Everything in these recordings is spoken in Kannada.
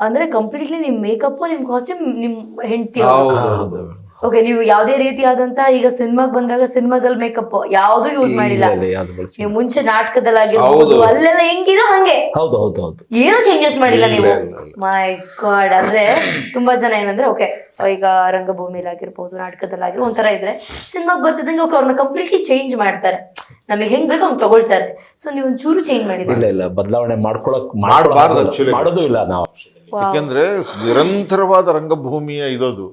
ಅಂದ್ರೆ ಕಂಪ್ಲೀಟ್ಲಿ ನಿಮ್ ಮೇಕಪ್ ನಿಮ್ ಕಾಸ್ಟ್ಯೂಮ್ ನಿಮ್ ಹೆಂಡತಿ. ಹೌದು. ಓಕೆ, ನೀವು ಯಾವುದೇ ರೀತಿಯಾದಂತ ಈಗ ಸಿನಿಮಾಗ್ ಬಂದಾಗ ಸಿನಿಮಾದಲ್ಲಿ ಮೇಕಪ್ ಯಾವ್ದು ಯೂಸ್ ಮಾಡಿಲ್ಲ. ನೀವು ಮುಂಚೆ ನಾಟಕದಲ್ಲಾಗಿರ್ಬೋದು ಅಲ್ಲೆಲ್ಲ ಹೆಂಗಿದ್ರು ಹಂಗೆ. ಹೌದು ಹೌದು ಹೌದು. ಏನು ಚೇಂಜಸ್ ಮಾಡಿಲ್ಲ ನೀವು. ಮೈ ಗಾಡ್. ಅಂದ್ರೆ ತುಂಬಾ ಜನ ಏನಂದ್ರೆ ಓಕೆ ಈಗ ರಂಗಭೂಮಿಲಿ ಆಗಿರ್ಬೋದು ನಾಟಕದಲ್ಲಾಗಿರೋ ಒಂಥರ ಇದ್ರೆ ಸಿನಿಮಾಗ್ ಬರ್ತಿದ್ದಂಗೆ ಓಕೆ ಅವ್ರನ್ನ ಕಂಪ್ಲೀಟ್ಲಿ ಚೇಂಜ್ ಮಾಡ್ತಾರೆ, ನಮಗೆ ಹೆಂಗ್ ಬೇಕೋ ಹಂಗ್ ತಗೊಳ್ತಾರೆ. ಸೊ ನೀವು ಒಂಚೂರು ಚೇಂಜ್ ಮಾಡಿಲ್ಲ. ಇಲ್ಲ ಬದಲಾವಣೆ ಮಾಡೋದು ಇಲ್ಲ ನಾವು. ಯಾಕೆಂದ್ರೆ ನಿರಂತರವಾದ ರಂಗಭೂಮಿಯ ಇರೋದು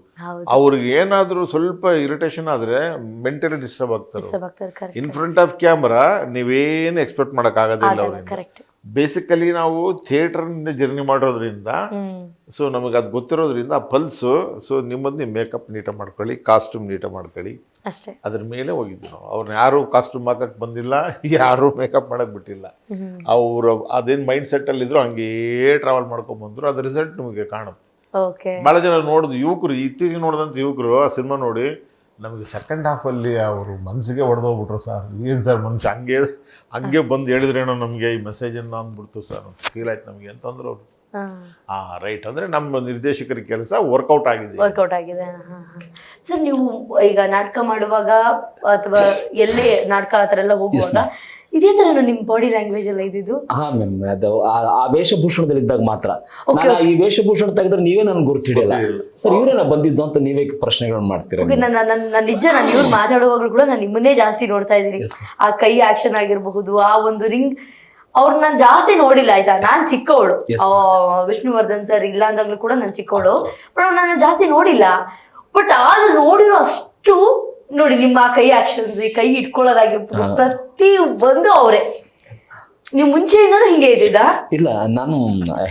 ಅವ್ರಿಗೆ ಏನಾದ್ರೂ ಸ್ವಲ್ಪ ಇರಿಟೇಷನ್ ಆದ್ರೆ ಮೆಂಟಲಿ ಡಿಸ್ಟರ್ಬ್ ಆಗ್ತಾರೆ. ಇನ್ ಫ್ರಂಟ್ ಆಫ್ ಕ್ಯಾಮ್ರಾ ನೀವೇನು ಎಕ್ಸ್ಪೆಕ್ಟ್ ಮಾಡಕ್ ಆಗೋದಿಲ್ಲ ಅವ್ರಿಗೆ. ಬೇಸಿಕಲಿ ನಾವು ಥಿಯೇಟರ್ ಜರ್ನಿ ಮಾಡೋದ್ರಿಂದ ಸೊ ನಮಗೆ ಅದು ಗೊತ್ತಿರೋದ್ರಿಂದ ಆ ಪಲ್ಸು. ಸೊ ನಿಮ್ಮದು ನೀವು ಮೇಕಪ್ ನೀಟಾಗಿ ಮಾಡ್ಕೊಳ್ಳಿ, ಕಾಸ್ಟ್ಯೂಮ್ ನೀಟಾಗಿ ಮಾಡ್ಕೊಳ್ಳಿ, ಅಷ್ಟೇ. ಅದ್ರ ಮೇಲೆ ಹೋಗಿದ್ವಿ ನಾವು. ಅವ್ರನ್ನ ಯಾರು ಕಾಸ್ಟ್ಯೂಮ್ ಹಾಕಕ್ ಬಂದಿಲ್ಲ, ಯಾರು ಮೇಕಪ್ ಮಾಡಕ್ ಬಿಟ್ಟಿಲ್ಲ. ಅವ್ರು ಅದೇನ್ ಮೈಂಡ್ ಸೆಟ್ ಅಲ್ಲಿ ಇದ್ರು ಹಂಗೇ ಟ್ರಾವೆಲ್ ಮಾಡ್ಕೊಂಡ್ ಬಂದ್ರು. ಅದ್ರ ರಿಸಲ್ಟ್ ನಿಮಗೆ ಕಾಣುತ್ತೆ. ಬಹಳ ಜನ ನೋಡಿದ್ರು ಯುವಕರು, ಇತ್ತೀಚೆಗೆ ನೋಡಿದಂತ ಯುವಕರು ಆ ಸಿನಿಮಾ ನೋಡಿ ನಮಗೆ ಸೆಕೆಂಡ್ ಹಾಫ್ ಅಲ್ಲಿ ಅವರು ಮನ್ಸಿಗೆ ಹೊಡೆದೋಗ್ಬಿಟ್ರು. ಸರ್ ಏನು ಸರ್ ಮನುಷ್ಯ ಹಂಗೆ ಬಂದು ಹೇಳಿದ್ರೇನೋ ನಮಗೆ ಈ ಮೆಸೇಜನ್ನು ಅಂದ್ಬಿಡ್ತು ಸರ್ ಫೀಲ್ ಆಯ್ತು ನಮಗೆ ಅಂತಂದ್ರು ಅವರು. ರೈಟ್. ಅಂದ್ರೆ ನಮ್ಮ ನಿರ್ದೇಶಕರ ಕೆಲಸ ವರ್ಕೌಟ್ ಆಗಿದೆ. ಸರ್ ನೀವು ಈಗ ನಾಟಕ ಮಾಡುವಾಗ ಅಥವಾ ಎಲ್ಲೇ ನಾಟಕ ಆ ಥರ ಎಲ್ಲ ಹೋಗುವಾಗ ಇದೇ ತರ ನಿಮ್ ಬಾಡಿ ಲ್ಯಾಂಗ್ವೇಜ್ ಎಲ್ಲ ಇದ್ದಿದ್ದು? ಹಾ ಮ್ಯಾಮ್, ಅದು ಆ ವೇಷಭೂಷಣದಲ್ಲಿ ಇದ್ದಾಗ ಮಾತ್ರ. ಈ ವೇಷಭೂಷಣ ತೆಗೆದ್ರೆ ನೀವೇ ನನ್ಗೆ ಗುರ್ತು ಹಿಡಿಯಲ್ಲ ಸರ್, ಇವ್ರೇನ ಬಂದಿದ್ದು ಅಂತ ನೀವೇ ಪ್ರಶ್ನೆಗಳನ್ನ ಮಾಡ್ತೀರ. ನಿಜ, ನಾನು ಇವ್ರು ಮಾತಾಡುವಾಗಲೂ ಕೂಡ ನಾನು ನಿಮ್ಮನ್ನೇ ಜಾಸ್ತಿ ನೋಡ್ತಾ ಇದ್ದೀನಿ. ಆ ಕೈ ಆಕ್ಷನ್ ಆಗಿರಬಹುದು, ಆ ಒಂದು ರಿಂಗ್, ಅವ್ರು ನಾನು ಜಾಸ್ತಿ ನೋಡಿಲ್ಲ ಆಯ್ತಾ. ನಾನ್ ಚಿಕ್ಕವಳು, ವಿಷ್ಣುವರ್ಧನ್ ಸರ್ ಇಲ್ಲ ಅಂದಾಗ್ಲೂ ಕೂಡ ನಾನು ಚಿಕ್ಕವಳು, ಬಟ್ ನಾನು ಜಾಸ್ತಿ ನೋಡಿಲ್ಲ. ಬಟ್ ಆದ್ರೂ ನೋಡಿರೋ ಅಷ್ಟು ನೋಡಿ ನಿಮ್ಮ ಕೈ ಆಕ್ಷನ್ಸ್, ಈ ಕೈ ಇಟ್ಕೊಳ್ಳೋದಾಗಿರ್ಬೋದು, ಪ್ರತಿ ಒಂದು ಅವರೇ. ನೀವು ಮುಂಚೆಯಿಂದನೂ ಹಿಂಗೆ ಇದ್ದಿದ್ದಾ? ಇಲ್ಲ, ನಾನು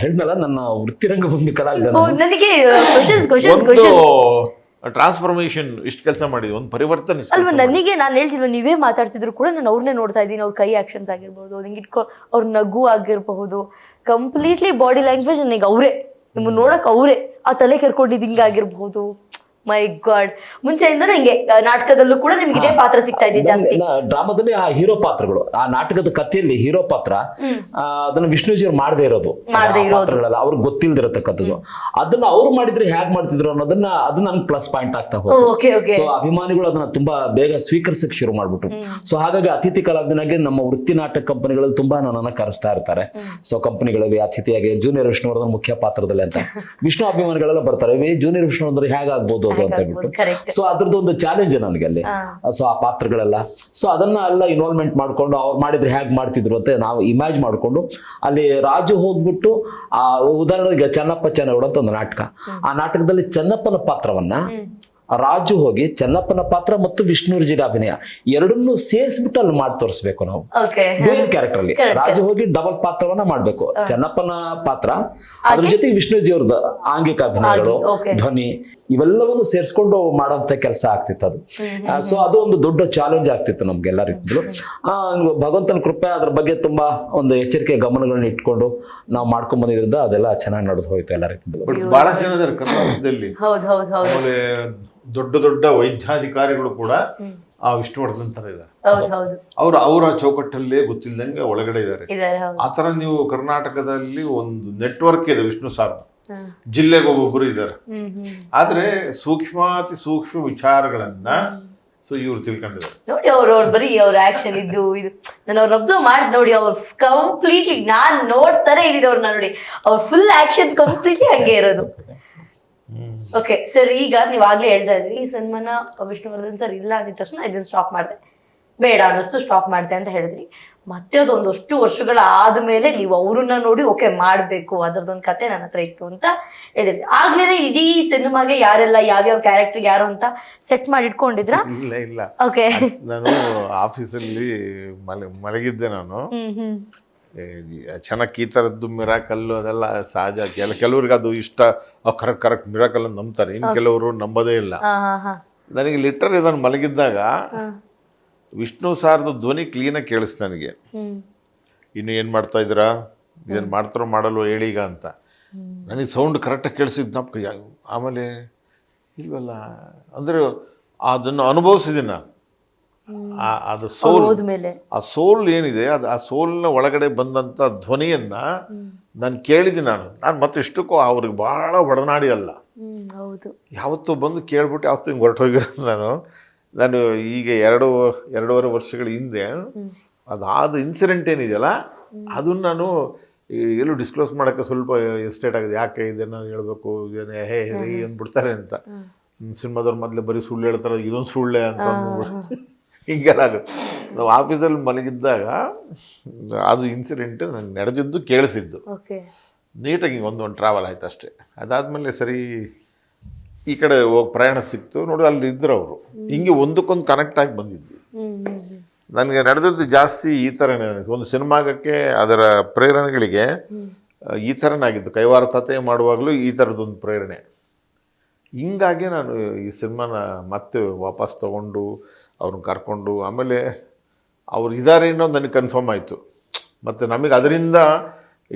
ಹೇಳಿದ್ನಲ್ಲ ನನ್ನ ವೃತ್ತಿರಂಗಭೂಮಿ ಕಲಾವಿದ. ನನಗೆ ಟ್ರಾನ್ಸ್ಫಾರ್ಮೇಶನ್ ಇಷ್ಟು ಕೆಲಸ ಮಾಡಿದ್ವಿ, ಒಂದು ಪರಿವರ್ತನೆ ಅಲ್ವಾ. ನನಗೆ ನಾನು ಹೇಳ್ತಿಲ್ಲ, ನೀವೇ ಮಾತಾಡ್ತಿದ್ರು ಕೂಡ ನಾನು ಅವ್ರನ್ನೇ ನೋಡ್ತಾ ಇದ್ದೀನಿ. ಅವ್ರ ಕೈ ಆಕ್ಷನ್ಸ್ ಆಗಿರ್ಬೋದು, ಅವ್ರು ಹಿಂಗೆ ಅವ್ರ ನಗು ಆಗಿರಬಹುದು, ಕಂಪ್ಲೀಟ್ಲಿ ಬಾಡಿ ಲ್ಯಾಂಗ್ವೇಜ್ ನನಗೆ ಅವರೇ. ನಿಮ್ಮನ್ನ ನೋಡಕ್ ಅವರೇ ಆ ತಲೆ ಕೆರ್ಕೊಂಡಿದ್ದು ಹಿಂಗಾಗಿರ್ಬಹುದು. ಮೈ ಗಾಡ್. ಮುಂಚೆಯಿಂದ ಹಿಂಗೆ ನಾಟಕದಲ್ಲೂ ಕೂಡ ನಿಮ್ಗೆ ಇದೇ ಪಾತ್ರ ಸಿಗ್ತಾ ಇದೆ ಜಾಸ್ತಿ. ಡ್ರಾಮಾದಲ್ಲಿ ಆ ಹೀರೋ ಪಾತ್ರಗಳು, ಆ ನಾಟಕದ ಕಥೆಯಲ್ಲಿ ಹೀರೋ ಪಾತ್ರ ಅದನ್ನ ವಿಷ್ಣುಜಿ ಅವ್ರು ಮಾಡದೇ ಇರೋದು, ಪಾತ್ರಗಳೆಲ್ಲ ಅವ್ರಿಗೆ ಗೊತ್ತಿಲ್ದಿರತಕ್ಕಂಥದ್ದು. ಅದನ್ನ ಅವ್ರು ಮಾಡಿದ್ರೆ ಹೇಗ್ ಮಾಡ್ತಿದ್ರು ಅನ್ನೋದನ್ನ ಅದು ನನ್ಗೆ ಪ್ಲಸ್ ಪಾಯಿಂಟ್ ಆಗ್ತಾ ಹೋಗುತ್ತೆ. ಸೊ ಅಭಿಮಾನಿಗಳು ಅದನ್ನ ತುಂಬಾ ಬೇಗ ಸ್ವೀಕರಿಸಕ್ ಶುರು ಮಾಡ್ಬಿಟ್ರು. ಸೊ ಹಾಗಾಗಿ ಅತಿಥಿ ಕಲಾವಿದನಾಗಿ ನಮ್ಮ ವೃತ್ತಿ ನಾಟಕ ಕಂಪನಿಗಳಲ್ಲಿ ತುಂಬಾ ನನ್ನನ್ನ ಕರೆಸ್ತಾ ಇರ್ತಾರೆ. ಸೊ ಕಂಪನಿಗಳಲ್ಲಿ ಅತಿಥಿಯಾಗಿ ಜೂನಿಯರ್ ವಿಷ್ಣುವರ್ಧನ್ ಮುಖ್ಯ ಪಾತ್ರದಲ್ಲಿ ಅಂತ ವಿಷ್ಣು ಅಭಿಮಾನಿಗಳೆಲ್ಲ ಬರ್ತಾರೆ. ಜೂನಿಯರ್ ವಿಷ್ಣುವರ್ಧನ್ ಹೇಗಾಗ್ಬೋದು ಅಂತ ಹೇಳ್ಬಿಟ್ಟು. ಸೊ ಅದ್ರದ್ದು ಒಂದು ಚಾಲೆಂಜ್ ನನಗೆ ಅಲ್ಲಿ. ಸೊ ಆ ಪಾತ್ರಗಳೆಲ್ಲ, ಸೊ ಅದನ್ನ ಎಲ್ಲ ಇನ್ವಾಲ್ವ್ಮೆಂಟ್ ಮಾಡ್ಕೊಂಡು ಅವ್ರು ಮಾಡಿದ್ರೆ ಹೇಗ್ ಮಾಡ್ತಿದ್ರು ಅಂತ ನಾವು ಇಮ್ಯಾಜ್ ಮಾಡ್ಕೊಂಡು ಅಲ್ಲಿ ರಾಜು ಹೋಗ್ಬಿಟ್ಟು ಆ ಉದಾಹರಣೆಗೆ ಚೆನ್ನಪ್ಪ ಚೆನ್ನಗೌಡ ಅಂತ ಒಂದು ನಾಟಕ, ಆ ನಾಟಕದಲ್ಲಿ ಚೆನ್ನಪ್ಪನ ಪಾತ್ರವನ್ನ ರಾಜು ಹೋಗಿ ಚೆನ್ನಪ್ಪನ ಪಾತ್ರ ಮತ್ತು ವಿಷ್ಣುರ್ಜಿರ ಅಭಿನಯ ಎರಡನ್ನೂ ಸೇರಿಸ್ಬಿಟ್ಟು ಅಲ್ಲಿ ಮಾಡಿ ತೋರಿಸ್ಬೇಕು ನಾವು. ಕ್ಯಾರೆಕ್ಟರ್ ಅಲ್ಲಿ ರಾಜು ಹೋಗಿ ಡಬಲ್ ಪಾತ್ರವನ್ನ ಮಾಡ್ಬೇಕು. ಚೆನ್ನಪ್ಪನ ಪಾತ್ರ ಅದ್ರ ಜೊತೆ ವಿಷ್ಣುರ್ಜಿ ಅವ್ರದ್ದು ಆಂಗಿಕ ಅಭಿನಯಗಳು, ಧ್ವನಿ, ಇವೆಲ್ಲವನ್ನು ಸೇರಿಸ್ಕೊಂಡು ಮಾಡೋಂಥ ಕೆಲಸ ಆಗ್ತಿತ್ತು ಅದು. ಸೊ ಅದು ಒಂದು ದೊಡ್ಡ ಚಾಲೆಂಜ್ ಆಗ್ತಿತ್ತು ನಮ್ಗೆಲ್ಲ ರೀತಿಯಲ್ಲೂ. ಭಗವಂತನ ಕೃಪೆ ಅದ್ರ ಬಗ್ಗೆ ತುಂಬಾ ಒಂದು ಎಚ್ಚರಿಕೆ ಗಮನಗಳನ್ನ ಇಟ್ಕೊಂಡು ನಾವು ಮಾಡ್ಕೊಂಡ್ ಬಂದಿದ್ರಿಂದ ಅದೆಲ್ಲ ಚೆನ್ನಾಗಿ ನಡೆದು ಹೋಯ್ತು ಎಲ್ಲ ರೀತಿಯಲ್ಲೂ. ಬಹಳ ಜನ ಇದ್ದಾರೆ ಕರ್ನಾಟಕದಲ್ಲಿ. ಆಮೇಲೆ ದೊಡ್ಡ ದೊಡ್ಡ ವೈದ್ಯಾಧಿಕಾರಿಗಳು ಕೂಡ ಆ ವಿಷ್ಣುವರ್ಧನ್ ತರ ಇದ್ದಾರೆ. ಅವರ ಚೌಕಟ್ಟಲ್ಲೇ ಗೊತ್ತಿಲ್ಲದಂಗೆ ಒಳಗಡೆ ಇದ್ದಾರೆ. ಆತರ ನೀವು ಕರ್ನಾಟಕದಲ್ಲಿ ಒಂದು ನೆಟ್ವರ್ಕ್ ಇದೆ ವಿಷ್ಣು ಸಾರ್, ಜಿಲ್ಲೆಗೆ ಒಬ್ಬೊಬ್ಬರು ಇದ್ದಾರೆ. ಆದ್ರೆ ಸೂಕ್ಷ್ಮಾತಿ ಸೂಕ್ಷ್ಮ ವಿಚಾರಗಳನ್ನ ಸೊ ಇವ್ರು ತಿಳ್ಕೊಂಡಿದ್ದಾರೆ ನೋಡಿ. ಅವ್ರು ಬರೀ ಅವ್ರ ಆಕ್ಷನ್ ಇದು ನಾನು ಅವ್ರನ್ನ ಅಬ್ಸರ್ವ್ ಮಾಡಿ ನೋಡಿ, ಅವ್ರು ಕಂಪ್ಲೀಟ್ಲಿ ನಾನ್ ನೋಡ್ತಾರೆ ಇದೀನಿ ಅವ್ರನ್ನ ನೋಡಿ, ಅವ್ರ ಫುಲ್ ಆಕ್ಷನ್ ಕಂಪ್ಲೀಟ್ಲಿ ಹಂಗೆ ಇರೋದು. ಓಕೆ ಸರ್, ಈಗ ನೀವು ಆಗ್ಲೇ ಹೇಳ್ತಾ ಇದ್ರಿ ಈ ಸಿನಿಮಾನ ವಿಷ್ಣುವರ್ಧನ್ ಸರ್ ಇಲ್ಲ ಅಂದಿದ ತಕ್ಷಣ ಇದನ್ನ ಸ್ಟಾಪ್ ಮಾಡಿದೆ, ಬೇಡ ಅನ್ನಿಸ್ತು ಸ್ಟಾಪ್ ಮಾಡಿದೆ ಅಂತ ಹೇಳಿದ್ರಿ. ಮತ್ತೆ ಅದೊಂದಷ್ಟು ವರ್ಷಗಳ ಆದ್ಮೇಲೆ ನೀವು ಅವ್ರನ್ನ ನೋಡಿ ಓಕೆ ಮಾಡ್ಬೇಕು, ಅದ್ರದ್ದೊಂದು ಕತೆ ನನ್ನ ಹತ್ರ ಇತ್ತು ಅಂತ ಹೇಳಿದ್ರಿ. ಆಗ್ಲೇನೆ ಇಡೀ ಸಿನಿಮಾಗೆ ಯಾರೆಲ್ಲ ಯಾವ್ಯಾವ ಕ್ಯಾರೆಕ್ಟರ್ ಯಾರು ಅಂತ ಸೆಟ್ ಮಾಡಿ ಇಟ್ಕೊಂಡಿದ್ರ? ಇಲ್ಲ. ಓಕೆ, ನಾನು ಆಫೀಸಲ್ಲಿ ಮಲಗಿದ್ದೆ. ನಾನು ಚೆನ್ನಾಗಿ ಈ ಥರದ್ದು ಮಿರಾಕಲ್ಲು ಅದೆಲ್ಲ ಸಹಜ. ಕೆಲವ್ರಿಗೆ ಅದು ಇಷ್ಟ, ಕರೆಕ್ಟ್ ಮಿರಾಕಲ್ ಅಂತ ನಂಬ್ತಾರೆ, ಇನ್ನು ಕೆಲವರು ನಂಬೋದೇ ಇಲ್ಲ. ನನಗೆ ಲಿಟರ್ ನಾನು ಮಲಗಿದ್ದಾಗ ವಿಷ್ಣು ಸಾರ್ದು ಧ್ವನಿ ಕ್ಲೀನಾಗಿ ಕೇಳಿಸ್ತು ನನಗೆ. ಇನ್ನು ಏನು ಮಾಡ್ತಾ ಇದ್ದೀರಾ, ಏನು ಮಾಡ್ತಾರೋ ಮಾಡಲ್ವೋ ಹೇಳೀಗ ಅಂತ. ನನಗೆ ಸೌಂಡ್ ಕರೆಕ್ಟಾಗಿ ಕೇಳಿಸಿದ್ನಪ್ಪ. ಆಮೇಲೆ ಇಲ್ವಲ್ಲ ಅಂದರೆ ಅದನ್ನು ಅನುಭವಿಸಿದ್ದೀನಿ ನಾನು. ಅದು ಸೋಲ್, ಹೋದ್ಮೇಲೆ ಆ ಸೋಲ್ ಏನಿದೆ ಅದು ಆ ಸೋಲ್ನ ಒಳಗಡೆ ಬಂದಂಥ ಧ್ವನಿಯನ್ನ ನಾನು ಕೇಳಿದ್ದೀನಿ. ನಾನು ಮತ್ತೆ ಇಷ್ಟಕ್ಕೂ ಅವ್ರಿಗೆ ಭಾಳ ಒಡನಾಡಿ ಅಲ್ಲ, ಹೌದು. ಯಾವತ್ತೂ ಬಂದು ಕೇಳ್ಬಿಟ್ಟು ಯಾವತ್ತೂ ಹಿಂಗೆ ಹೊರಟೋಗಿರೋದು ನಾನು ಈಗ 2.5 ವರ್ಷಗಳ ಹಿಂದೆ ಅದಾದ ಇನ್ಸಿಡೆಂಟ್ ಏನಿದೆಯಲ್ಲ ಅದನ್ನು ನಾನು ಎಲ್ಲೂ ಡಿಸ್ಕ್ಲೋಸ್ ಮಾಡೋಕ್ಕೆ ಸ್ವಲ್ಪ ಎಸ್ಟೇಟ್ ಆಗಿದೆ. ಯಾಕೆ ಇದನ್ನು ಹೇಳಬೇಕು, ಇದೇನೇ ಹೇ ರೀ ಅಂದ್ಬಿಡ್ತಾರೆ ಅಂತ. ಸಿನಿಮಾದವ್ರು ಮೊದಲೇ ಬರೀ ಸುಳ್ಳು ಹೇಳ್ತಾರೆ, ಇದೊಂದು ಸುಳ್ಳೆ ಅಂತ ಹಿಂಗೆಲ್ಲ ಆಗುತ್ತೆ. ನಾವು ಆಫೀಸಲ್ಲಿ ಮಲಗಿದ್ದಾಗ ಅದು ಇನ್ಸಿಡೆಂಟ್ ನನಗೆ ನಡೆದಿದ್ದು ಕೇಳಿಸಿದ್ದು. ನೀಟಾಗಿ ಒಂದು ಟ್ರಾವೆಲ್ ಆಯ್ತು ಅಷ್ಟೇ. ಅದಾದಮೇಲೆ ಸರಿ ಈ ಕಡೆ ಹೋಗಿ ಪ್ರಯಾಣ ಸಿಕ್ತು ನೋಡಿ, ಅಲ್ಲಿ ಇದ್ರು ಅವರು. ಹಿಂಗೆ ಒಂದಕ್ಕೊಂದು ಕನೆಕ್ಟ್ ಆಗಿ ಬಂದಿದ್ವಿ. ನನಗೆ ನಡೆದದ್ದು ಜಾಸ್ತಿ ಈ ಥರನೇ. ಒಂದು ಸಿನಿಮಾಗಕ್ಕೆ ಅದರ ಪ್ರೇರಣೆಗಳಿಗೆ ಈ ಥರನೇ ಆಗಿದ್ದು. ಕೈವಾರ ತಾತೆ ಮಾಡುವಾಗಲೂ ಈ ಥರದ್ದೊಂದು ಪ್ರೇರಣೆ. ಹಿಂಗಾಗಿ ನಾನು ಈ ಸಿನಿಮಾನ ಮತ್ತೆ ವಾಪಸ್ ತೊಗೊಂಡು ಅವ್ರನ್ನ ಕರ್ಕೊಂಡು, ಆಮೇಲೆ ಅವ್ರು ಇದ್ದಾರೆ ಅನ್ನೋದು ನನಗೆ ಕನ್ಫರ್ಮ್ ಆಯಿತು. ಮತ್ತು ನಮಗೆ ಅದರಿಂದ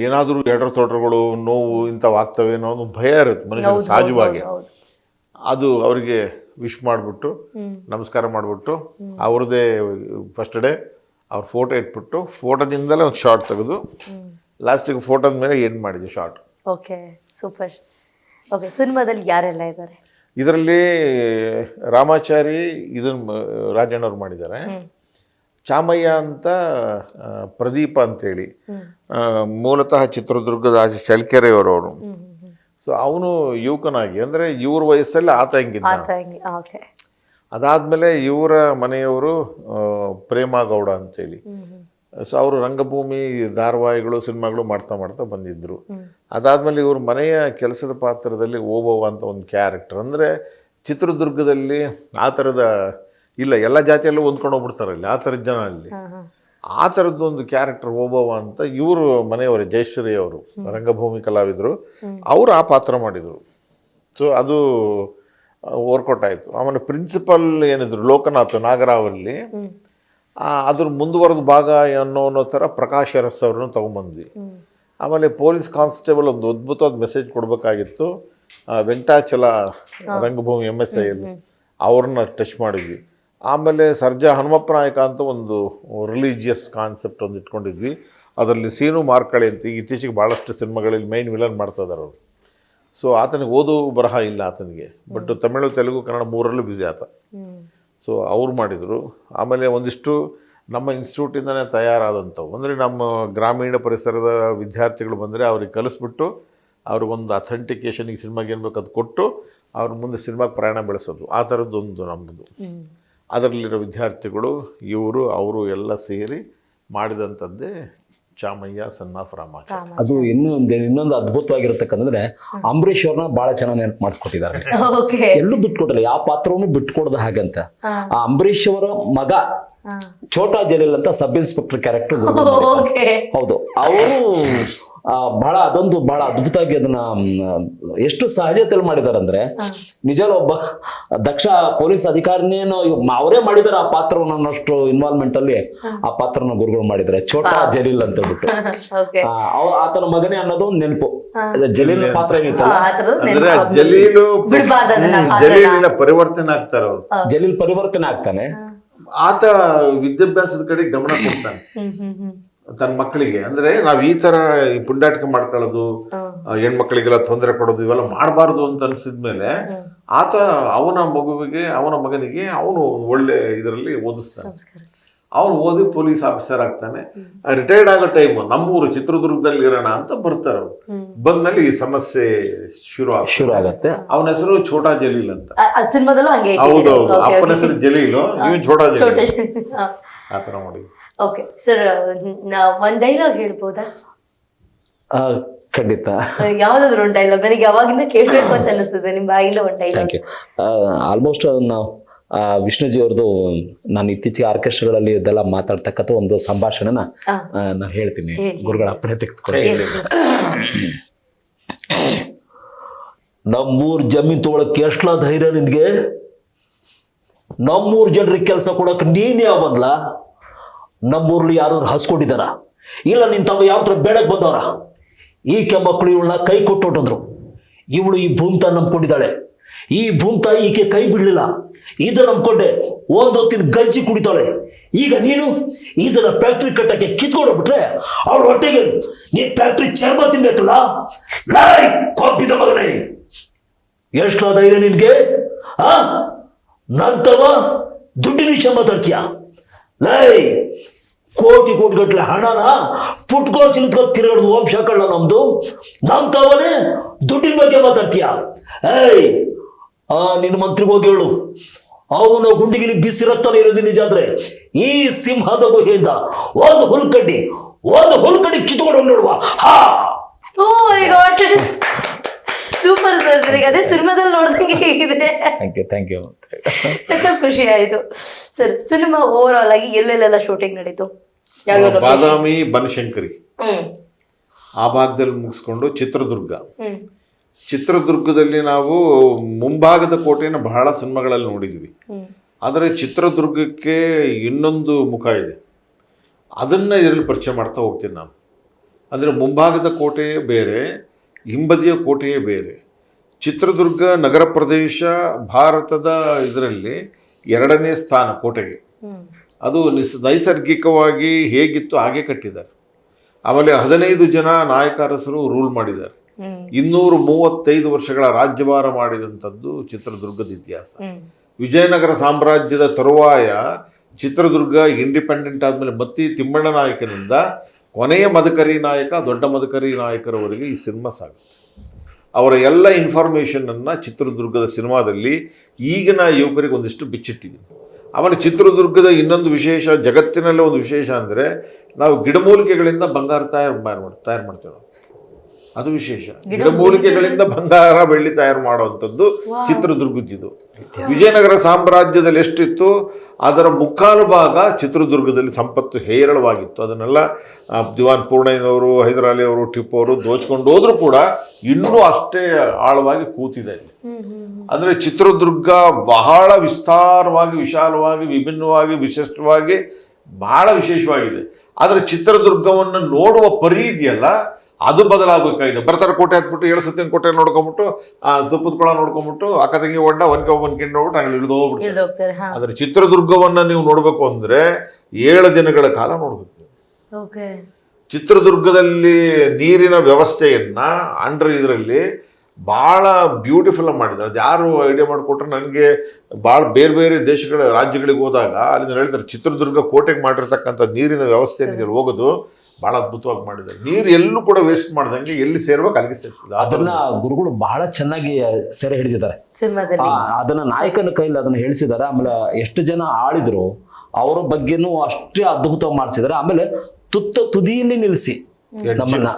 ಏನಾದರೂ ಎಡರು ತೊಡರುಗಳು, ನೋವು ಇಂಥವು ಆಗ್ತವೆ ಅನ್ನೋ ಒಂದು ಭಯ ಇರುತ್ತೆ ಮನುಷ್ಯನ ಸಹಜವಾಗಿ. ಅದು ಅವರಿಗೆ ವಿಶ್ ಮಾಡಿಬಿಟ್ಟು ನಮಸ್ಕಾರ ಮಾಡಿಬಿಟ್ಟು ಅವ್ರದ್ದೇ ಫಸ್ಟ್ ಡೇ ಅವ್ರ ಫೋಟೋ ಇಟ್ಬಿಟ್ಟು ಫೋಟೋದಿಂದಲೇ ಒಂದು ಶಾರ್ಟ್ ತೆಗೆದು ಲಾಸ್ಟಿಗೆ ಫೋಟೋದ ಮೇಲೆ ಏನು ಮಾಡಿದ್ವಿ ಶಾರ್ಟ್. Okay, super. ಓಕೆ, ಸಿನಿಮಾದಲ್ಲಿ ಯಾರೆಲ್ಲ ಇದ್ದಾರೆ? ಇದರಲ್ಲಿ ರಾಮಾಚಾರಿ ಇದನ್ನು ರಾಜಣ್ಣವ್ರು ಮಾಡಿದ್ದಾರೆ. ಚಾಮಯ್ಯ ಅಂತ ಪ್ರದೀಪ ಅಂತೇಳಿ ಮೂಲತಃ ಚಿತ್ರದುರ್ಗದ ಆಚೆ ಚಳ್ಳಕೆರೆಯವರವರು. ಸೊ ಅವನು ಯುವಕನಾಗಿ, ಅಂದರೆ ಇವ್ರ ವಯಸ್ಸಲ್ಲಿ ಆತ ಹೆಂಗಿದ್ದ. ಅದಾದಮೇಲೆ ಇವರ ಮನೆಯವರು ಪ್ರೇಮ ಗೌಡ ಅಂತೇಳಿ. ಸೊ ಅವರು ರಂಗಭೂಮಿ ಧಾರಾವಾಹಿಗಳು ಸಿನಿಮಾಗಳು ಮಾಡ್ತಾ ಬಂದಿದ್ದರು. ಅದಾದಮೇಲೆ ಇವ್ರ ಮನೆಯ ಕೆಲಸದ ಪಾತ್ರದಲ್ಲಿ ಓಬವ್ವ ಅಂತ ಒಂದು ಕ್ಯಾರೆಕ್ಟರ್. ಅಂದರೆ ಚಿತ್ರದುರ್ಗದಲ್ಲಿ ಆ ಥರದ ಇಲ್ಲ, ಎಲ್ಲ ಜಾತಿಯಲ್ಲೂ ಹೊಂದ್ಕೊಂಡು ಹೋಗ್ಬಿಡ್ತಾರಲ್ಲಿ ಆ ಥರದ ಜನ ಅಲ್ಲಿ. ಆ ಥರದ್ದೊಂದು ಕ್ಯಾರೆಕ್ಟರ್ ಓಬವ್ವ ಅಂತ ಇವರು ಮನೆಯವರು ಜಯಶ್ರೀ ಅವರು ರಂಗಭೂಮಿ ಕಲಾವಿದರು, ಅವರು ಆ ಪಾತ್ರ ಮಾಡಿದರು. ಸೊ ಅದು ವರ್ಕೌಟ್ ಆಯಿತು. ಆಮೇಲೆ ಪ್ರಿನ್ಸಿಪಲ್ ಏನಿದ್ರು ಲೋಕನಾಥ್ ನಾಗರಾವಲ್ಲಿ, ಅದ್ರ ಮುಂದುವರೆದ ಭಾಗ ಅನ್ನೋ ಥರ ಪ್ರಕಾಶ್ ಅರಸ್ ಅವ್ರನ್ನ ತೊಗೊಂಬಂದ್ವಿ. ಆಮೇಲೆ ಪೊಲೀಸ್ ಕಾನ್ಸ್ಟೇಬಲ್ ಒಂದು ಅದ್ಭುತವಾದ ಮೆಸೇಜ್ ಕೊಡಬೇಕಾಗಿತ್ತು. ವೆಂಕಟಾಚಲ ರಂಗಭೂಮಿ MSI ಅವ್ರನ್ನ ಟಚ್ ಮಾಡಿದ್ವಿ. ಆಮೇಲೆ ಸರ್ಜಾ ಹನುಮಪ್ಪ ನಾಯಕ ಅಂತ ಒಂದು ರಿಲಿಜಿಯಸ್ ಕಾನ್ಸೆಪ್ಟ್ ಒಂದು ಇಟ್ಕೊಂಡಿದ್ವಿ. ಅದರಲ್ಲಿ ಸೀನು ಮಾರ್ಕಳಿ ಅಂತ ಇತ್ತೀಚೆಗೆ ಭಾಳಷ್ಟು ಸಿನಿಮಾಗಳಲ್ಲಿ ಮೈನ್ ವಿಲನ್ ಮಾಡ್ತಾ ಇದ್ದಾರೆ ಅವರು. ಸೊ ಆತನಿಗೆ ಓದು ಬರಹ ಇಲ್ಲ ಆತನಿಗೆ, ಬಟ್ ತಮಿಳು ತೆಲುಗು ಕನ್ನಡ ಮೂರಲ್ಲೂ ಬ್ಯುಸಿ ಆತ. ಸೊ ಅವ್ರು ಮಾಡಿದರು. ಆಮೇಲೆ ಒಂದಿಷ್ಟು ನಮ್ಮ ಇನ್ಸ್ಟಿಟ್ಯೂಟಿಂದನೇ ತಯಾರಾದಂಥವು, ಅಂದರೆ ನಮ್ಮ ಗ್ರಾಮೀಣ ಪರಿಸರದ ವಿದ್ಯಾರ್ಥಿಗಳು ಬಂದರೆ ಅವ್ರಿಗೆ ಕಲಿಸ್ಬಿಟ್ಟು ಅವ್ರಿಗೊಂದು ಅಥೆಂಟಿಕೇಷನ್ ಈ ಸಿನಿಮಾಗೆ ಏನು ಬೇಕು ಅದು ಕೊಟ್ಟು ಅವ್ರ ಮುಂದೆ ಸಿನಿಮಾಗೆ ಪ್ರಯಾಣ ಬೆಳೆಸೋದು, ಆ ಥರದ್ದೊಂದು ನಮ್ಮದು. ಅದರಲ್ಲಿರೋ ವಿದ್ಯಾರ್ಥಿಗಳು ಇವರು ಅವರು ಎಲ್ಲ ಸೇರಿ ಮಾಡಿದಂಥದ್ದೇ ಚಾಮಯ್ಯ ಸನ್ ಆಫ್ ರಾಮಾಚಾರಿ. ಅದು ಇನ್ನೊಂದು ಅದ್ಭುತವಾಗಿರತಕ್ಕಂದ್ರೆ ಅಂಬರೀಷ್ ಅವ್ರನ್ನ ಬಹಳ ಚೆನ್ನಾಗಿ ನೆನಪು ಮಾಡಿಸ್ಕೊಟ್ಟಿದ್ದಾರೆ. ಎಲ್ಲೂ ಬಿಟ್ಕೊಟ್ಟಿಲ್ಲ, ಯಾವ ಪಾತ್ರವನ್ನು ಬಿಟ್ಕೊಡದ ಹಾಗಂತ. ಆ ಅಂಬರೀಷ್ ಅವರ ಮಗ ಛೋಟಾ ಜಲೀಲ್ ಅಂತ ಸಬ್ ಇನ್ಸ್ಪೆಕ್ಟರ್ ಕ್ಯಾರೆಕ್ಟರ್. ಹೌದು, ಅವರು ಅದೊಂದು ಬಹಳ ಅದ್ಭುತವಾಗಿ ಅದನ್ನ ಎಷ್ಟು ಸಹಜತೆಯಲ್ಲಿ ಮಾಡಿದಾರೆ ಅಂದ್ರೆ, ನಿಜವೂ ಒಬ್ಬ ದಕ್ಷ ಪೊಲೀಸ್ ಅಧಿಕಾರಿನೇನು ಅವರೇ ಮಾಡಿದಾರೆ ಆ ಪಾತ್ರವನ್ನು ಅನ್ನೋಷ್ಟು ಇನ್ವಾಲ್ವ್ಮೆಂಟ್ ಅಲ್ಲಿ ಆ ಪಾತ್ರನ ಗುರುಗಳು ಮಾಡಿದ್ದಾರೆ. ಛೋಟಾ ಜಲೀಲ್ ಅಂತ ಹೇಳ್ಬಿಟ್ಟು ಆತನ ಮಗನೇ ಅನ್ನೋದು ಒಂದು ನೆನಪು. ಜಲೀಲ್ ಪಾತ್ರ ಜಲೀಲಿನ ಪರಿವರ್ತನೆ ಆಗ್ತಾರೆ ಅವರು. ಜಲೀಲ್ ಪರಿವರ್ತನೆ ಆಗ್ತಾನೆ. ಆತ ವಿದ್ಯಾಭ್ಯಾಸದ ಕಡೆ ಗಮನ ಕೊಡ್ತಾನೆ ತನ್ನ ಮಕ್ಕಳಿಗೆ. ಅಂದ್ರೆ ನಾವ್ ಈ ತರ ಪುಂಡಾಟಿಕೆ ಮಾಡ್ಕೊಳ್ಳೋದು, ಹೆಣ್ಮಕ್ಳಿಗೆಲ್ಲ ತೊಂದರೆ ಕೊಡೋದು ಇವೆಲ್ಲ ಮಾಡಬಾರ್ದು ಅಂತ ಅನ್ಸಿದ್ಮೇಲೆ ಆತ ಅವನ ಮಗನಿಗೆ ಅವನು ಒಳ್ಳೆ ಇದರಲ್ಲಿ ಓದಿಸ್ತಾನೆ. ಅವನು ಓದಿ ಪೊಲೀಸ್ ಆಫೀಸರ್ ಆಗ್ತಾನೆ. ರಿಟೈರ್ಡ್ ಆಗೋ ಟೈಮ್ ನಮ್ಮೂರು ಚಿತ್ರದುರ್ಗದಲ್ಲಿ ಇರೋಣ ಅಂತ ಬರ್ತಾರೆ. ಅವ್ರು ಬಂದ್ಮೇಲೆ ಈ ಸಮಸ್ಯೆ ಶುರು ಆಗತ್ತೆ. ಅವನ ಹೆಸರು ಛೋಟಾ ಜಲೀಲ್ ಅಂತ. ಹೌದೌದು, ಅಪ್ಪನ ಹೆಸರು ಜಲೀಲು, ಇವನ್ ಛೋಟಾ ಜಲೀಲ್. ಆತರ ಮಾಡಿ. ಓಕೆ ಸರ್, ಒಂದ್ ಡೈಲಾಗ್ ಹೇಳ್ಬೋದಾ? ಖಂಡಿತ. ಯಾವ್ದಾದ್ರು ಒಂದು ಡೈಲಾಗ್ ನನಗೆ ಯಾವಾಗಿಂದ ಕೇಳ್ಬೇಕು ಅಂತ ಅನಿಸ್ತದೆ, ನಿಮ್ ಬಾಯಿಂದ ಒಂದು ಡೈಲಾಗ್. ಆಲ್ಮೋಸ್ಟ್ ನಾವು ವಿಷ್ಣುಜಿ ಅವ್ರದ್ದು ನಾನು ಇತ್ತೀಚೆಗೆ ಆರ್ಕೆಸ್ಟ್ರಾಗಳಲ್ಲಿ ಇದೆಲ್ಲ ಮಾತಾಡ್ತಕ್ಕಂಥ ಒಂದು ಸಂಭಾಷಣೆನ ನಾನು ಹೇಳ್ತೀನಿ, ಗುರುಗಳ ಅಪ್ಪಣೆ ತೆಗೆದುಕೊಂಡು. ನಮ್ಮೂರ್ ಜಮೀನ್ ತಗೊಳಕ್ ಎಷ್ಟಲ ಧೈರ್ಯ ನಿನ್ಗೆ? ನಮ್ಮೂರ್ ಜನರಿಗೆ ಕೆಲಸ ಕೊಡಕ್ ನೀನ್ ಯಾವನ್ಲ? ನಮ್ಮೂರ್ಲಿ ಯಾರು ಹಸ್ಕೊಂಡಿದಾರ? ಇಲ್ಲ ನಿನ್ ತಮ್ಮ ಯಾವ ತರ ಬೇಡಕ್ ಬಂದವ್ರ? ಈ ಕೆಮ್ಮಕ್ಕಳು ಇವಳನ್ನ ಕೈ ಕೊಟ್ಟೋಟಂದ್ರು. ಇವಳು ಈ ಭೂಮಿತ ನಂಬ್ಕೊಂಡಿದ್ದಾಳೆ. ಈ ಭೂಮ್ತಾಯಿ ಈಕೆ ಕೈ ಬಿಡ್ಲಿಲ್ಲ, ಇದನ್ನ ನಂಬ್ಕೊಂಡೆ ಒಂದೊತ್ತಿನ ಗಂಜಿ ಕುಡಿತಾಳೆ. ಈಗ ನೀನು ಇದನ್ನ ಫ್ಯಾಕ್ಟ್ರಿ ಕಟ್ಟಕ್ಕೆ ಕಿತ್ಕೊಂಡೋಗ್ಬಿಟ್ರೆ ಅವಳ ಹೊಟ್ಟೆಗೆ ನೀನ್ ಫ್ಯಾಕ್ಟ್ರಿ ಚರ್ಮ ತಿನ್ಬೇಕಲ್ಲ. ಲೈ ಕೊಬ್ಬಿದ ಮಗನೇ, ಎಷ್ಟೋ ಧೈರ್ಯ ನಿನ್ಗೆ? ನಂತವ ದುಡ್ಡಿನ ವಿಷಯ ಮಾತಾಡ್ತೀಯ? ಲೈ, ಕೋಟಿ ಕೋಟಿ ಗಟ್ಟಲೆ ಹಣನ ಪುಟ್ಕೋ ಸಿಲ್ಕೋ ತಿರುಗಾಡ್ದು ವಂಶ ಕಳ್ಳ ನಮ್ದು. ನಂತವನೇ ದುಡ್ಡಿನ ಬಗ್ಗೆ ಮಾತಾಡ್ತೀಯ? ಏಯ್, ನಿನ್ನ ಮಂತ್ರಿಗೆ ಹೋಗಿ ಹೇಳು, ಅವನು ಗುಂಡಿಗಿಲಿ ಬಿಸಿ ರಕ್ತನೇ ಇರೋದು ನಿಜ ಆದ್ರೆ ಈ ಸಿಂಹದ ಗುಹೆಯಿಂದ ಒಂದು ಹುಲ್ಕಡ್ಡಿ ಕಿತ್ಕೊಂಡು ನೋಡುವ. Oh my god, super sir. ನನಗೆ ಅದೇ ಸಿನಿಮಾದಲ್ಲಿ ನೋಡ್ದಂಗೆ ಹೇಗಿದೆ. Thank you. ಸಖತ್ ಖುಷಿ ಆಯ್ತು ಸರ್. ಸಿನಿಮಾ ಓವರ್ ಆಲ್ ಆಗಿ ಎಲ್ಲೆಲ್ಲೆಲ್ಲ ಶೂಟಿಂಗ್ ನಡೀತು? ಬಾದಾಮಿ, ಬನಶಂಕರಿ ಆ ಭಾಗದಲ್ಲಿ ಮುಗಿಸ್ಕೊಂಡು ಚಿತ್ರದುರ್ಗದಲ್ಲಿ ನಾವು ಮುಂಭಾಗದ ಕೋಟೆಯನ್ನು ಬಹಳ ಸಿನಿಮಾಗಳಲ್ಲಿ ನೋಡಿದ್ವಿ. ಆದರೆ ಚಿತ್ರದುರ್ಗಕ್ಕೆ ಇನ್ನೊಂದು ಮುಖ ಇದೆ, ಅದನ್ನು ಇದರಲ್ಲಿ ಪರಿಚಯ ಮಾಡ್ತಾ ಹೋಗ್ತೀನಿ ನಾನು. ಅಂದರೆ ಮುಂಭಾಗದ ಕೋಟೆಯೇ ಬೇರೆ, ಹಿಂಬದಿಯ ಕೋಟೆಯೇ ಬೇರೆ. ಚಿತ್ರದುರ್ಗ ನಗರ ಪ್ರದೇಶ ಭಾರತದ ಇದರಲ್ಲಿ 2ನೇ ಸ್ಥಾನ ಕೋಟೆಗೆ. ಅದು ನೈಸರ್ಗಿಕವಾಗಿ ಹೇಗಿತ್ತು ಹಾಗೆ ಕಟ್ಟಿದ್ದಾರೆ. ಆಮೇಲೆ 15 ಜನ ನಾಯಕರಸರು ರೂಲ್ ಮಾಡಿದ್ದಾರೆ. 235 ವರ್ಷಗಳ ರಾಜ್ಯಭಾರ ಮಾಡಿದಂಥದ್ದು ಚಿತ್ರದುರ್ಗದ ಇತಿಹಾಸ. ವಿಜಯನಗರ ಸಾಮ್ರಾಜ್ಯದ ತರುವಾಯ ಚಿತ್ರದುರ್ಗ ಇಂಡಿಪೆಂಡೆಂಟ್ ಆದಮೇಲೆ ಮತ್ತಿ ತಿಮ್ಮಣ್ಣ ನಾಯಕನಿಂದ ಕೊನೆಯ ಮದಕರಿ ನಾಯಕ, ದೊಡ್ಡ ಮದಕರಿ ನಾಯಕರವರೆಗೆ ಈ ಸಿನಿಮಾ ಸಾಗುತ್ತೆ. ಅವರ ಎಲ್ಲ ಇನ್ಫಾರ್ಮೇಷನನ್ನು ಚಿತ್ರದುರ್ಗದ ಸಿನಿಮಾದಲ್ಲಿ ಈಗಿನ ಯುವಕರಿಗೆ ಒಂದಿಷ್ಟು ಬಿಚ್ಚಿಟ್ಟಿದ್ದೀನಿ. ಆಮೇಲೆ ಚಿತ್ರದುರ್ಗದ ಇನ್ನೊಂದು ವಿಶೇಷ, ಜಗತ್ತಿನಲ್ಲೇ ಒಂದು ವಿಶೇಷ ಅಂದರೆ ನಾವು ಗಿಡಮೂಲಿಕೆಗಳಿಂದ ಬಂಗಾರ ತಯಾರು ಮಾಡ್ತೇವೆ ನಾವು. ಅದು ವಿಶೇಷ. ಗಿಡಮೂಲಿಕೆಗಳಿಂದ ಬಂಗಾರ, ಬೆಳ್ಳಿ ತಯಾರು ಮಾಡುವಂಥದ್ದು ಚಿತ್ರದುರ್ಗದ್ದು. ವಿಜಯನಗರ ಸಾಮ್ರಾಜ್ಯದಲ್ಲಿ ಎಷ್ಟಿತ್ತು ಅದರ ಮುಕ್ಕಾಲು ಭಾಗ ಚಿತ್ರದುರ್ಗದಲ್ಲಿ ಸಂಪತ್ತು ಹೇರಳವಾಗಿತ್ತು. ಅದನ್ನೆಲ್ಲ ದಿವಾನ್ ಪೂರ್ಣಯ್ಯನವರು, ಹೈದರಾಲಿ ಅವರು, ಟಿಪ್ಪು ಅವರು ದೋಚ್ಕೊಂಡು ಹೋದ್ರೂ ಕೂಡ ಇನ್ನೂ ಅಷ್ಟೇ ಆಳವಾಗಿ ಕೂತಿದೆ. ಅಂದರೆ ಚಿತ್ರದುರ್ಗ ಬಹಳ ವಿಸ್ತಾರವಾಗಿ, ವಿಶಾಲವಾಗಿ, ವಿಭಿನ್ನವಾಗಿ, ವಿಶಿಷ್ಟವಾಗಿ, ಬಹಳ ವಿಶೇಷವಾಗಿದೆ. ಆದರೆ ಚಿತ್ರದುರ್ಗವನ್ನು ನೋಡುವ ಪರಿ ಇದೆಯಲ್ಲ, ಅದು ಬದಲಾಗಬೇಕಾಗಿದೆ. ಬರ್ತಾರೆ ಕೋಟೆ ಹತ್ಬಿಟ್ಟು 7 ಸತಿನ ಕೋಟೆ ನೋಡ್ಕೊಂಬಿಟ್ಟು, ತುಪ್ಪದ ಕೊಳ ನೋಡ್ಕೊಂಬಿಟ್ಟು, ಅಕ್ಕ ತಂಗಿ ಹೊಂಡ ಒಂದ್ಕೊಂಡು ಹೋಗ್ಬಿಟ್ಟು ಹಂಗೆ ಇಳಿದು ಹೋಗ್ಬಿಡ್ತಾರೆ. ಆದರೆ ಚಿತ್ರದುರ್ಗವನ್ನು ನೀವು ನೋಡಬೇಕು ಅಂದರೆ 7 ದಿನಗಳ ಕಾಲ ನೋಡ್ಬೇಕು. ಚಿತ್ರದುರ್ಗದಲ್ಲಿ ನೀರಿನ ವ್ಯವಸ್ಥೆಯನ್ನ ಇದರಲ್ಲಿ ಭಾಳ ಬ್ಯೂಟಿಫುಲ್ ಮಾಡಿದ್ದಾರೆ. ಅದು ಯಾರು ಐಡಿಯಾ ಮಾಡಿಕೊಟ್ರೆ, ನನಗೆ ಭಾಳ ಬೇರೆ ಬೇರೆ ದೇಶಗಳ ರಾಜ್ಯಗಳಿಗೆ ಹೋದಾಗ ಅಲ್ಲಿ ಹೇಳ್ತಾರೆ ಚಿತ್ರದುರ್ಗ ಕೋಟೆಗೆ ಮಾಡಿರ್ತಕ್ಕಂಥ ನೀರಿನ ವ್ಯವಸ್ಥೆಯಲ್ಲಿ ಹೋಗೋದು ಭಾಳ ಅದ್ಭುತವಾಗಿ ಮಾಡಿದ್ದಾರೆ. ನೀರು ಎಲ್ಲೂ ಕೂಡ ವೇಸ್ಟ್ ಮಾಡ್ದಂಗೆ ಎಲ್ಲಿ ಸೇರ್ಬೇಕು ಅಲ್ಲಿಗೆ ಸೇರ್ತದೆ. ಅದನ್ನ ಗುರುಗಳು ಬಹಳ ಚೆನ್ನಾಗಿ ಸೆರೆ ಹಿಡಿದಿದ್ದಾರೆ ಅದನ್ನ ನಾಯಕನ ಕೈಲಿ ಅದನ್ನ ಹೇಳಿಸಿದ್ದಾರೆ. ಆಮೇಲೆ ಎಷ್ಟು ಜನ ಆಳಿದ್ರು ಅವರ ಬಗ್ಗೆನೂ ಅಷ್ಟೇ ಅದ್ಭುತ ಮಾಡಿಸಿದ್ದಾರೆ. ಆಮೇಲೆ ತುದಿಯಲ್ಲಿ ನಿಲ್ಲಿಸಿ ನಮ್ಮನ್ನ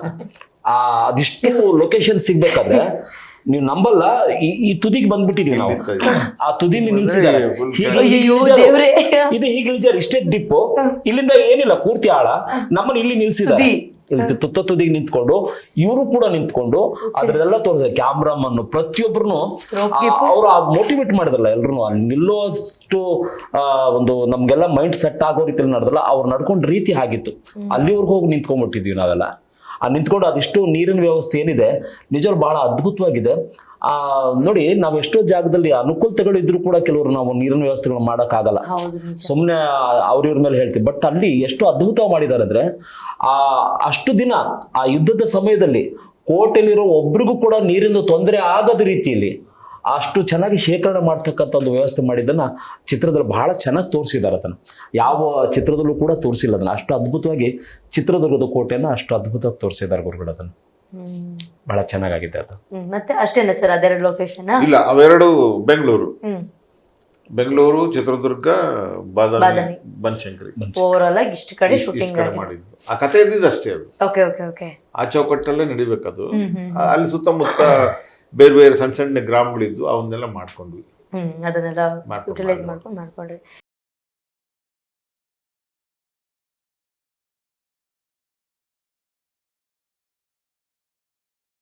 ಅದಿಷ್ಟು ಲೊಕೇಶನ್ ಸಿಗ್ಬೇಕಾದ್ರೆ ನೀವು ನಂಬಲ್ಲ, ಈ ತುದಿಗೆ ಬಂದ್ಬಿಟ್ಟಿದೀವಿ ನಾವು. ಆ ತುದಿಲಿ ನಿಲ್ಸಿದ್ದಾರೆ, ಇದು ಹೀಗೆ ಇಳಿಸಾರೆ, ಇಷ್ಟೇ ಡಿಪ್ಪು, ಇಲ್ಲಿಂದ ಏನಿಲ್ಲ ಪೂರ್ತಿ ಆಳ, ನಮ್ಮನ್ನ ಇಲ್ಲಿ ನಿಲ್ಸಿದ್ದಾರೆ. ತುದಿಗೆ ನಿಂತ್ಕೊಂಡು ಇವರು ಕೂಡ ನಿಂತ್ಕೊಂಡು ಅದ್ರೆಲ್ಲ ತೋರಿಸ ಕ್ಯಾಮ್ರಾಮನ್ ಪ್ರತಿಯೊಬ್ಬರು ಅವ್ರು ಮೋಟಿವೇಟ್ ಮಾಡಿದ್ರಲ್ಲ ಎಲ್ರು ಅಲ್ಲಿ ನಿಲ್ಲೋಷ್ಟು ಒಂದು ನಮ್ಗೆಲ್ಲ ಮೈಂಡ್ ಸೆಟ್ ಆಗೋ ರೀತಿಯಲ್ಲಿ ನಡೆದಲ್ಲ. ಅವ್ರು ನಡ್ಕೊಂಡ್ ರೀತಿ ಆಗಿತ್ತು. ಅಲ್ಲಿವರೆಗೂ ಹೋಗಿ ನಿಂತ್ಕೊಂಡ್ಬಿಟ್ಟಿದ್ವಿ ನಾವೆಲ್ಲ. ನಿಂತ್ಕೊಂಡು ಅದಿಷ್ಟು ನೀರಿನ ವ್ಯವಸ್ಥೆ ಏನಿದೆ ನಿಜವಾಗ್ಲೂ ಬಹಳ ಅದ್ಭುತವಾಗಿದೆ. ನೋಡಿ, ನಾವ್ ಎಷ್ಟೋ ಜಾಗದಲ್ಲಿ ಅನುಕೂಲತೆಗಳು ಇದ್ರೂ ಕೂಡ ಕೆಲವರು ನಾವು ನೀರಿನ ವ್ಯವಸ್ಥೆಗಳು ಮಾಡಕ್ಕಾಗಲ್ಲ, ಸುಮ್ಮನೆ ಅವ್ರಿವ್ರ ಮೇಲೆ ಹೇಳ್ತೀವಿ. ಬಟ್ ಅಲ್ಲಿ ಎಷ್ಟು ಅದ್ಭುತ ಮಾಡಿದ್ದಾರೆ ಅಂದ್ರೆ ಅಷ್ಟು ದಿನ ಆ ಯುದ್ಧದ ಸಮಯದಲ್ಲಿ ಕೋಟೆಲಿರೋ ಒಬ್ರಿಗೂ ಕೂಡ ನೀರಿನ ತೊಂದರೆ ಆಗದ ರೀತಿಯಲ್ಲಿ ಅಷ್ಟು ಚೆನ್ನಾಗಿ ಶೇಖರಣೆ ಮಾಡ್ತಕ್ಕಂಥ ಒಂದು ವ್ಯವಸ್ಥೆ ಮಾಡಿದ್ದನ್ನ ಚಿತ್ರದಲ್ಲಿ ಬಹಳ ಚೆನ್ನಾಗಿ ತೋರಿಸಿದ್ದಾರೆ. ಅದನ್ನ ಯಾವ ಚಿತ್ರದಲ್ಲೂ ಕೂಡ ತೋರಿಸಿಲ್ಲ. ಅದನ್ನ ಅಷ್ಟು ಅದ್ಭುತವಾಗಿ ಚಿತ್ರದುರ್ಗದ ಕೋಟೆಯನ್ನ ಅಷ್ಟು ಅದ್ಭುತವಾಗಿ ತೋರಿಸಿದ್ದಾರೆ ಗುರುಗಳು. ಅದನ್ನು ಬಹಳ ಚೆನ್ನಾಗಿದೆ ಅದು. ಮತ್ತೆ ಅಷ್ಟೇನಾ ಸರ್ ಅದೆರಡು ಲೊಕೇಶನ್? ಇಲ್ಲ, ಅವೆರಡು ಬೆಂಗಳೂರು, ಚಿತ್ರದುರ್ಗ, ಬಾದಾಮಿ, ಬನಶಂಕರಿ. ಓವರಾಲ್ ಆಗಿ ಇಷ್ಟು ಕಡೆ ಶೂಟಿಂಗ್ ಮಾಡಿದ್ದು. ಆ ಕಥೆ ಇದ್ದಿದ್ದು ಅಷ್ಟೇ. ಅದು ಓಕೆ ಓಕೆ ಓಕೆ ಆ ಚೌಕಟ್ಟಲ್ಲೇ ನಡಿಬೇಕದು. ಅಲ್ಲಿ ಸುತ್ತಮುತ್ತ ಬೇರೆ ಬೇರೆ ಸಣ್ಣ ಸಣ್ಣ ಗ್ರಾಮಗಳಿದ್ದು ಅವನ್ನೆಲ್ಲ ಮಾಡ್ಕೊಂಡ್ವಿ. ಅದನ್ನೆಲ್ಲ ಯುಟಿಲೈಸ್ ಮಾಡ್ಕೊಂಡ್ರಿ.